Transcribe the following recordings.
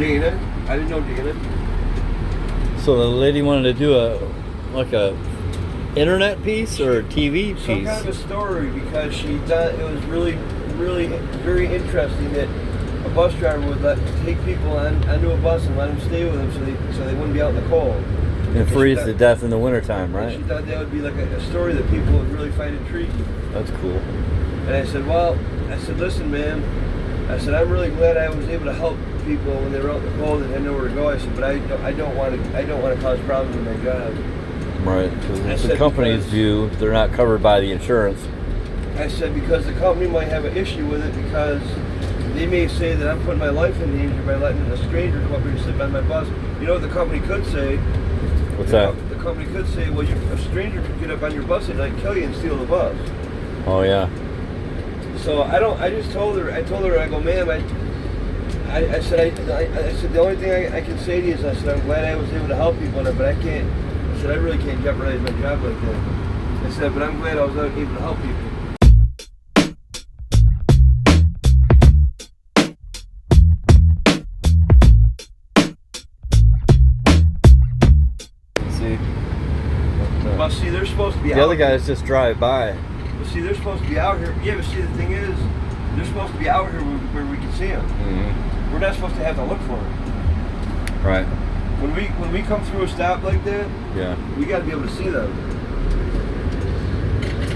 Dana. I didn't know Dana. So the lady wanted to do a internet piece or a TV piece? Some kind of a story, because she thought it was really very interesting that a bus driver would take people onto a bus and let them stay with them so they wouldn't be out in the cold. And freeze to death in the wintertime, right? She thought that would be like a story that people would really find intriguing. That's cool. And I said, listen, man. I said, I'm really glad I was able to help people when they were out in the cold and had nowhere to go. I said, but I don't want to cause problems in my job. Right, because the company's view, they're not covered by the insurance. I said, because the company might have an issue with it, because they may say that I'm putting my life in danger by letting a stranger come up here and sit on my bus. You know what the company could say? What's that? The company could say, well, a stranger could get up on your bus at night, kill you, and steal the bus. Oh, yeah. So I told her, I go, ma'am, I said, the only thing I can say to you is, I said, I'm glad I was able to help people, but I can't. I said, I really can't jeopardize my job like that. I said, but I'm glad I was able to help people. See? Well, see, they're supposed to be out. The other guys just drive by. But see, they're supposed to be out here. Yeah, but see, the thing is, they're supposed to be out here where we can see them. Mm-hmm. We're not supposed to have to look for them. Right. When we come through a stop like that, yeah, we got to be able to see them.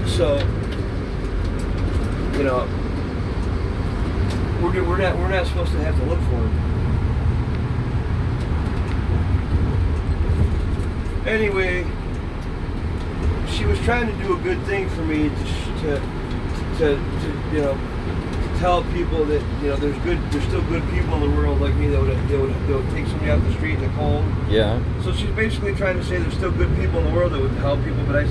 So, you know, we're not supposed to have to look for them. Anyway, she was trying to do a good thing for me to you know, to tell people that, you know, there's still good people in the world like me that would take somebody out the street in the cold. Yeah. So she's basically trying to say there's still good people in the world that would help people. But I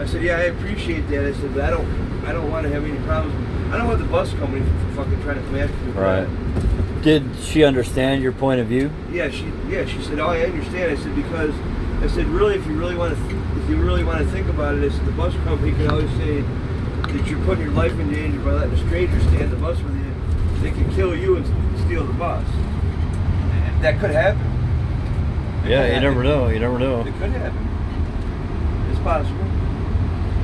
said, yeah, I appreciate that. I said, but I don't want to have any problems. I don't want the bus company fucking trying to come after me. Right. Did she understand your point of view? Yeah, she said, oh, I understand. I said, because I said, really, if you really want to think about it, I said, the bus company can always say that you're putting your life in danger by letting a stranger stay on the bus with you. They can kill you and steal the bus. That could happen. Yeah, you never know. You never know. It could happen. It's possible.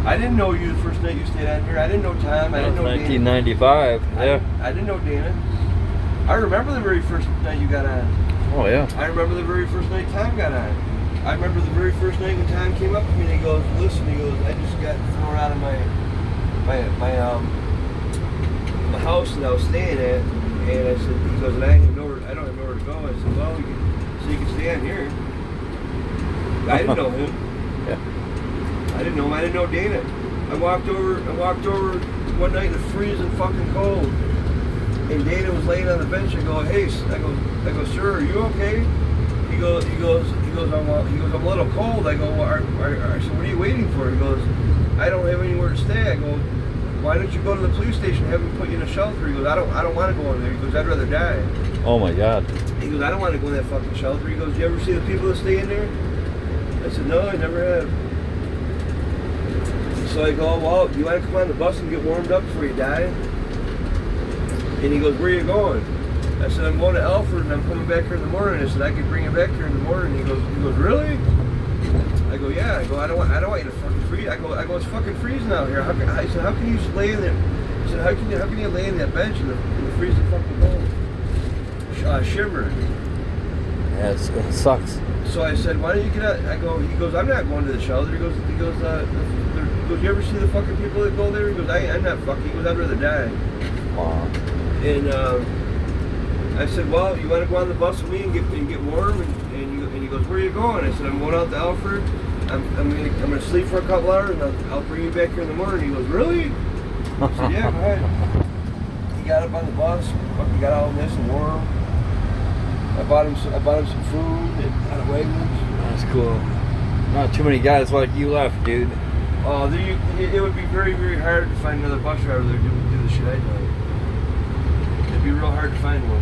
I didn't know you the first night you stayed on here. I didn't know Tom. I didn't know 1995. Dana. Yeah. I didn't know Dana. I remember the very first night you got on. Oh yeah. I remember the very first night Tom got on. I remember the very first night when Tom came up to me and he goes, listen, he goes, I just got thrown out of my house that I was staying at, and I said, he goes, and I don't have nowhere to go. I said, well, you can stay on here. I didn't know him. Yeah. I didn't know him. I didn't know Dana. I walked over one night in the freezing fucking cold, and Dana was laying on the bench. I go, hey, I go, sir, are you okay? He goes, I'm a little cold. I go, well, I said, what are you waiting for? He goes, I don't have anywhere to stay. I go, why don't you go to the police station and have them put you in a shelter? He goes, I don't want to go in there. He goes, I'd rather die. Oh my God. He goes, I don't want to go in that fucking shelter. He goes, do you ever see the people that stay in there? I said, no, I never have. So I go, well, do you want to come on the bus and get warmed up before you die? And he goes, where are you going? I said, I'm going to Alfred and I'm coming back here in the morning. I said, I could bring you back here in the morning. He goes, really? I go, yeah. I go, I don't want you to fucking freeze. I go, it's fucking freezing out here. I said, how can you just lay in there? I said, how can you lay in that bench in the freezing fucking cold? Shivering. Yeah, it sucks. So I said, why don't you get out? I go, he goes, I'm not going to the shelter. He goes, you ever see the fucking people that go there? He goes, I'm not fucking. He goes, I'd rather die. Wow. And I said, well, you want to go on the bus with me and get warm? And he goes, where are you going? I said, I'm going out to Alfred. I'm gonna sleep for a couple hours and I'll bring you back here in the morning. He goes, really? I said, yeah, go ahead. He got up on the bus, fucking got all nice and warm. I bought him some food out of Wegmans. That's cool. Not too many guys like you left, dude. Oh, it would be very, very hard to find another bus driver that would do the shit I do. It'd be real hard to find one.